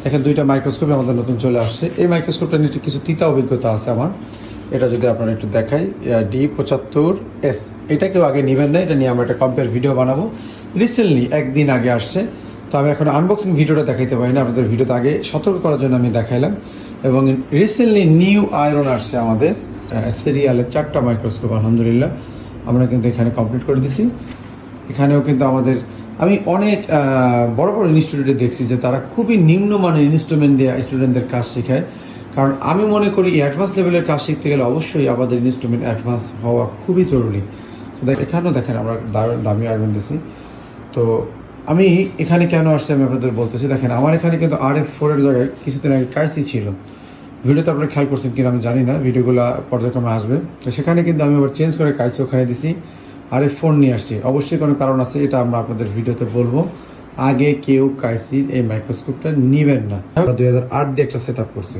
এখানে দুইটা মাইক্রোস্কোপ আমাদের নতুন চলে আসছে। এই মাইক্রোস্কোপটা নিয়ে কিছু তিতা অভিজ্ঞতা আছে আমার। এটা যদি আপনারা একটু দেখাই, D75S, এটা কেউ আগে নেবেন না, এটা নিয়ে আমরা একটা কম্পেয়ার ভিডিও বানাবো। রিসেন্টলি একদিন আগে আসছে, তো আমি এখন আনবক্সিং ভিডিওটা দেখাইতে পারি না, আপনাদের ভিডিওতে আগে সতর্ক করার জন্য আমি দেখাইলাম। এবং রিসেন্টলি নিউ আয়রন আসছে আমাদের সিরিয়ালের 4টা মাইক্রোস্কোপ, আলহামদুলিল্লাহ আমরা কিন্তু এখানে কমপ্লিট করে দিছি। এখানেও কিন্তু আমাদের আমি অনেক বড় বড় ইনস্টিটিউটে দেখছি যে তারা খুবই নিম্নমানের ইনস্ট্রুমেন্ট দিয়ে স্টুডেন্টদের কাজ শেখায়। কারণ আমি মনে করি অ্যাডভান্স লেভেলের কাজ শিখতে গেলে অবশ্যই আমাদের ইনস্ট্রুমেন্ট অ্যাডভান্স হওয়া খুবই জরুরি। এখানেও দেখেন আমরা দামি আয়রন দিছি। তো আমি এখানে কেন আসছি আমি আপনাদের বলতেছি। দেখেন আমার এখানে কিন্তু RF4 এর জায়গায় কিছুদিন আগে কাইসি ছিল। ভিডিওতে আপনারা খেয়াল করছেন কিনা আমি জানি না, ভিডিওগুলো পর্যায়ক্রমে আসবে। তো সেখানে কিন্তু আমি আবার চেঞ্জ করে কাইসি ওখানে দিছি, RF4 নিয়ে আসছি। অবশ্যই কোনো কারণ আছে, এটা আমরা আপনাদের ভিডিওতে বলবো। আগে কেউ কাইসির এই মাইক্রোস্কোপটা নেবেন না। 2008 দিয়ে একটা সেট আপ করছি।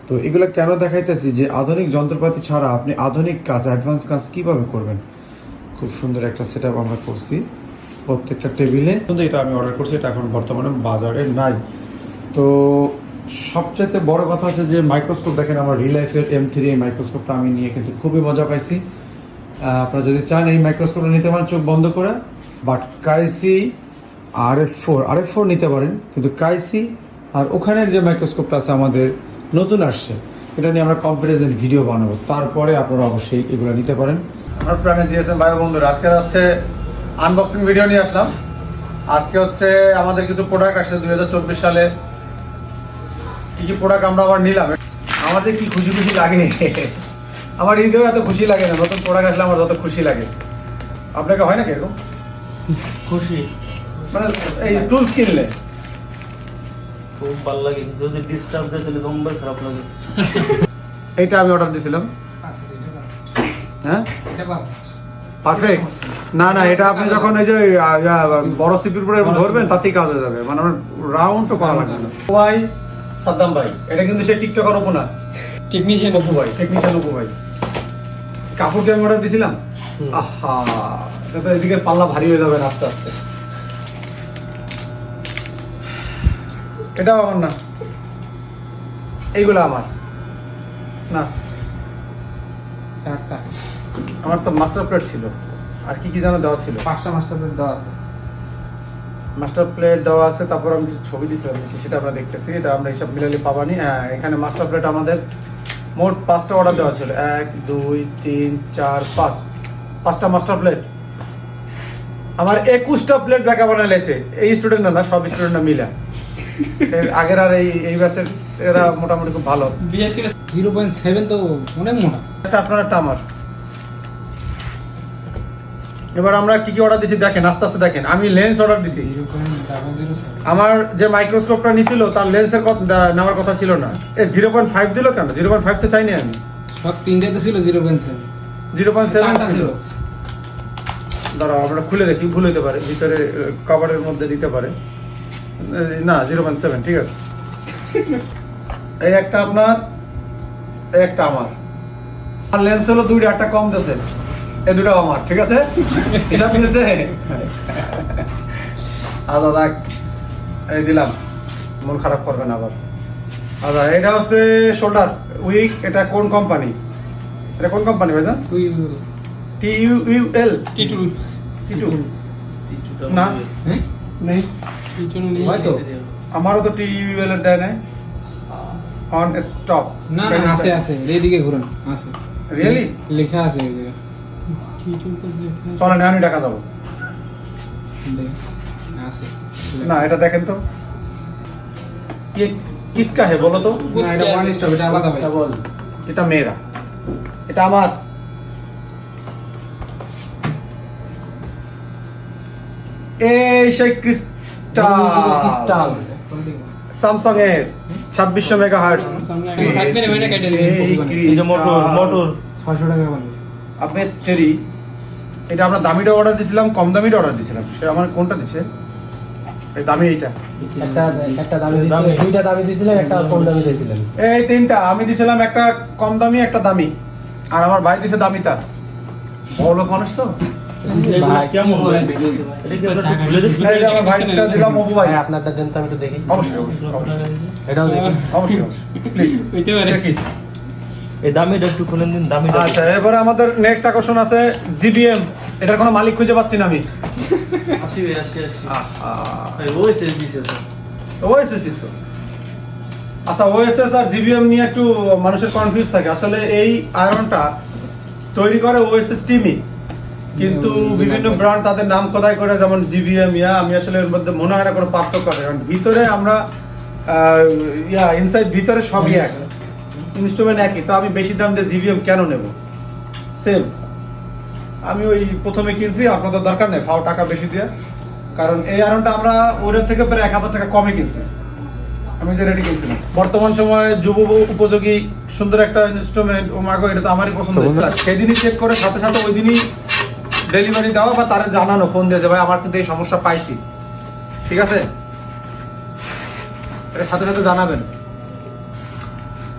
তো এগুলো কেন দেখাইতেছি যে আধুনিক যন্ত্রপাতি ছাড়া আপনি আধুনিক কাজ, অ্যাডভান্স কাজ কীভাবে করবেন। খুব সুন্দর একটা সেট আপ আমরা করছি প্রত্যেকটা টেবিলে। কিন্তু এটা আমি অর্ডার করছি, এটা এখন বর্তমানে বাজারে নাই। তো সবচেয়ে বড় কথা হচ্ছে যে মাইক্রোস্কোপ দেখেন, আমার রিলাইফের M3 এই মাইক্রোস্কোপটা আমি নিয়ে কিন্তু খুবই মজা পাইছি। আপনারা যদি চান এই মাইক্রোস্কোপটা নিতে পারেন চোখ বন্ধ করে, বাট কাইসি RF4 নিতে পারেন। কিন্তু কাইসি আর ওখানের যে মাইক্রোস্কোপটা আছে আমাদের নতুন আসছে, এটা নিয়ে আমরা কম্পারিজন ভিডিও বানাবো, তারপরে আপনারা অবশ্যই এগুলো নিতে পারেন। আমার প্রাণে GSM ভাই বন্ধুরা, আজকে হচ্ছে আনবক্সিং ভিডিও নিয়ে আসলাম। আজকে হচ্ছে আমাদের কিছু প্রোডাক্ট আসছে 2024 সালে। কি প্রোডাক্ট আমরা আবার নিলাম, আমাদের কি খুশি লাগে। আমার হৃদয়ে এত খুশি লাগে না, নতুন প্রোডাক্ট আসলে আমার যত খুশি লাগে। আপনাকে হয় না কিরকম খুশি? মানে এই টুলস কিনলে খুব ভালো লাগে, যদি ডিস্টার্ব দেয় তাহলে নম্বর খারাপ লাগে। এইটা আমি অর্ডার দিয়েছিলাম। হ্যাঁ পারফেক্ট। না না, এটা আপনি যখন এই যে বড় সিপির উপরে ধরবেন তাতেই কাজ হয়ে যাবে, মানে আমার রাউন্ড তো করা লাগবে না। ভাই সাদ্দাম ভাই, এটা কিন্তু সেই টিকটকার অপু না, টেকনিশিয়ান অপু ভাই। কাপড় কি আমি অর্ডার দিয়েছিলাম? আহা, এটা তো এদিকে পাল্লা ভারী হয়ে যাবে আস্তে আস্তে। এটাও আমার না, এইগুলো আমার না। 4টা আমার তো মাস্টার প্লেট ছিল, আর কি কি যেন দেওয়া ছিল। 5টা মাস্টার প্লেট দেওয়া আছে। মাস্টার প্লেট দেওয়া আছে, তারপর আমি কিছু ছবি দিয়েছিলাম, সেটা আমরা দেখতেছি। এটা আমরা হিসাব মিলালে পাবানি। হ্যাঁ, এখানে মাস্টার প্লেট আমাদের মোট 5টা অর্ডার দেওয়া ছিল। 1 2 3 4 5, 5টা মাস্টার প্লেট। আমার 21টা প্লেট ব্যাকা বানাইছে এই স্টুডেন্ট না, সব স্টুডেন্টরা মিলে। আগের আর এই ব্যাচের এরা মোটামুটি খুব ভালো। 0.7 তো অনেক মোটা। একটা আপনার একটা আমার। এবার আমরা কি কি অর্ডার দিছি দেখেন, আস্তে আস্তে দেখেন। আমি লেন্স অর্ডার দিছি। 0.007 আমার যে মাইক্রোস্কোপটা নিছিল তার লেন্সের নেওয়ার কথা ছিল না। 0.5 দিল কেন? 0.5 তো চাইনি আমি। সব 3টে তো ছিল 0.7। 0.7 ছিল। দাঁড়াও আমরা খুলে দেখি, ভুল হইতে পারে, ভিতরে কভারের মধ্যে দিতে পারে। না 0.7 ঠিক আছে। এই একটা আপনার, এই একটা আমার। আর লেন্স হলো দুইটা, একটা কম দিয়েছে, এই দুটো আমার, ঠিক আছে? হিসাব মিলেছে? আচ্ছা দেখ, এই দিলাম, মন খারাপ করবেন আবার। আচ্ছা, এটা হচ্ছে শোল্ডার উইক। এটা কোন কোম্পানি? এটা কোন কোম্পানি ভাইজান? TUL T2 না নেই, হয়তো আমারও তো TUL এর দেয় নাই। অন স্টপ না না, আছে এইদিকে ঘুরুন, আছে রিয়েলি লেখা আছে এই জায়গায়। চলেন আমি ঢাকা যাবো। আছে না এটা দেখেন তো, ये किसका है बोलो तो? না, এটা ওয়ান স্টপ, এটা আলাদা ভাই। এটা মেয়েরা, এটা আমার। এই সেই ক্রিস্টাল স্যামসাং এর 2600 মেগাহার্টজ। মোটর 600 টাকা বানিয়েছে। আপনি তেরি, এটা আমরা দামিটা অর্ডার দিছিলাম, কম দামিটা অর্ডার দিছিলাম। সে আমার কোনটা দিছে? এই দামি এইটা। একটা দামি দিছিলেন, দুইটা দামি দিছিলেন, একটা কম দামি দিছিলেন। এই তিনটা আমি দিছিলাম, একটা কম দামি একটা দামি, আর আমার ভাই দিছে দামিটা। বড় লোক মানুষ তো, ভাই, কেমন ভাই? ভাই, এটা কি আপনার একটু খুলে দেখি? এই যে আমার ভাইটা দিলাম অপু ভাই। ভাই আপনারটা দেন তো আমি একটু দেখি অবশ্যই অবশ্যই অবশ্যই এটাও দেখি অবশ্যই প্লিজ হইতে পারে। দেখি। এই দামিটা একটু খুলে দিন, দামিটা। আচ্ছা এবারে আমাদের নেক্সট আকর্ষণ আছে জিবিএম। এটার কোনো মালিক খুঁজে পাচ্ছি না আমি। আসি ভাই, আসি। আহা ভাই, ওএসএস দিছে তো। ওএসএস তো। আচ্ছা ওএসএস আর জিবিএম নিয়ে একটু মানুষের কনফিউজ থাকে। আসলে এই আয়রনটা তৈরি করে ওএসএস টিমই, কিন্তু বিভিন্ন ব্র্যান্ড তাদের নাম খোদাই করে, যেমন জিবিএম আমি আসলে এর মধ্যে মনে হয় না কোনো পার্থক্য আছে, কারণ ভিতরে আমরা ইনসাইড ভিতরে সবই এক, ইনস্ট্রুমেন্ট একই। তো আমি বেশি দাম দিয়ে জিবিএম কেন নেব? সেম আমি ওই প্রথমে কিনছি, আপনাদের দরকার নেই ফাও টাকা বেশি দিয়ে, কারণ এই আয়রনটা আমরা ওর থেকে প্রায় 1000 টাকা কমে কিনছি আমি যে রেটে কিনছিলাম। বর্তমান সময়ে যুব উপযোগী সুন্দর একটা ইনস্ট্রুমেন্ট, ও মাগো এটা তো আমারই পছন্দ হয়েছিল। সেদিনই চেক করে সাথে সাথে ওই দিনই ডেলিভারি দেওয়া বা তারা জানানো ফোন দিয়েছে, ভাই আমার কিন্তু এই সমস্যা পাইছি, ঠিক আছে এটা সাথে সাথে জানাবেন।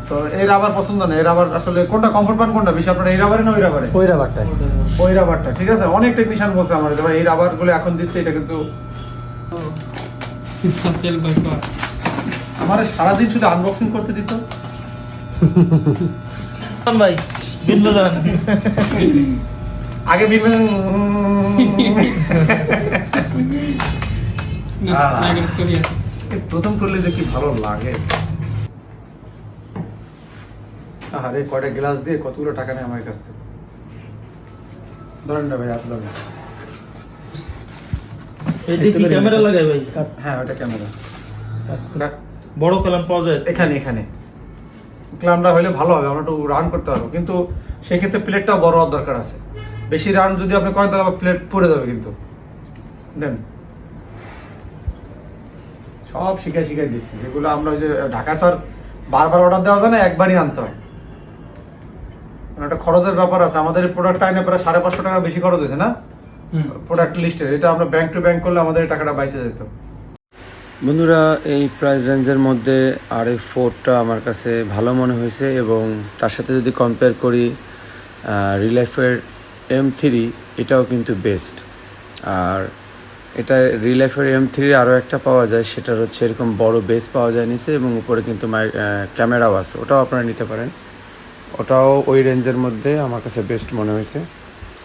তো এই রাবার পছন্দ না, এই রাবার আসলে কোনটা কমফোর্ট পান কোনটা বেশি আপনার, এই রাবারে না ওই রাবারে? ওই রাবারটাই ওই রাবারটা, ঠিক আছে। অনেক টেকনিশিয়ান বলছে আমার যে ভাই এই রাবারগুলো এখন দিচ্ছে, এটা কিন্তু তেল দরকার। আমার সারাদিন শুধু আনবক্সিং করতে দিত। যান ভাই, বিন্দু যান। আগে বিলবেন না, নাগের স্টোরি আছে। প্রথম করলে যে কি ভালো লাগে। আরে কয়টা গ্লাস দিয়ে কতগুলো টাকা নেয় আমার কাছ থেকে। ধরেন না ভাই, হাত ধরেন। এই যে কি ক্যামেরা লাগাই ভাই? হ্যাঁ ওটা ক্যামেরা। বড় কলম পাওয়া যায়? এখানে ক্লামটা হলে ভালো হবে, আমরা একটু রান করতে পারবো, কিন্তু সেক্ষেত্রে প্লেটটা বড় হওয়ার দরকার আছে। বেশি রান যদি আপনি করেন তাহলে প্লেট পড়ে যাবে কিন্তু। দেন সব শিখাই দিচ্ছি, যেগুলো আমরা ওই যে ঢাকায় তো আর বারবার অর্ডার দেওয়া যায় না, একবারই আনতে হয়, মানে একটা খরচের ব্যাপার আছে। আমাদের প্রোডাক্ট আইনে প্রায় 550 টাকা বেশি খরচ হয়েছে না প্রোডাক্ট লিস্টের। এটা আমরা ব্যাংক টু ব্যাংক করলে আমাদের এই টাকাটা বাইচে যেত। বন্ধুরা, এই প্রাইস রেঞ্জের মধ্যে RF4টা আমার কাছে ভালো মনে হয়েছে, এবং তার সাথে যদি কম্পেয়ার করি রিলাইফের M3, এটাও কিন্তু বেস্ট। আর এটা রিলাইফের M3 আরও একটা পাওয়া যায়, সেটার হচ্ছে এরকম বড় বেস পাওয়া যায় নিচে, এবং উপরে কিন্তু ক্যামেরাও আছে, ওটাও আপনারা নিতে পারেন। ওটাও ওই রেঞ্জের মধ্যে আমার কাছে বেস্ট মনে হয়েছে।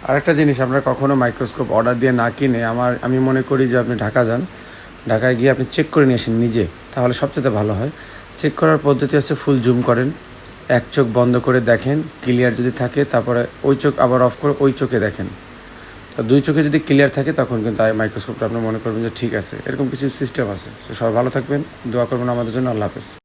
আরেকটা জিনিস, আপনারা কখনো মাইক্রোস্কোপ অর্ডার দিয়ে না কিনে আমি মনে করি যে আপনি ঢাকা যান, ঢাকায় গিয়ে আপনি চেক করে নিয়ে আসেন নিজে, তাহলে সবচেয়ে ভালো হয়। চেক করার পদ্ধতি হচ্ছে ফুল জুম করেন, এক চোখ বন্ধ করে দেখেন, ক্লিয়ার যদি থাকে তারপরে ওই চোখ আবার অফ করে ওই চোখে দেখেন। তো দুই চোখে যদি ক্লিয়ার থাকে তখন কিন্তু মাইক্রোস্কোপটা আপনি মনে করবেন যে ঠিক আছে। এরকম কিছু সিস্টেম আছে। সবাই ভালো থাকবেন, দোয়া করবেন আমাদের জন্য। আল্লাহ হাফেজ।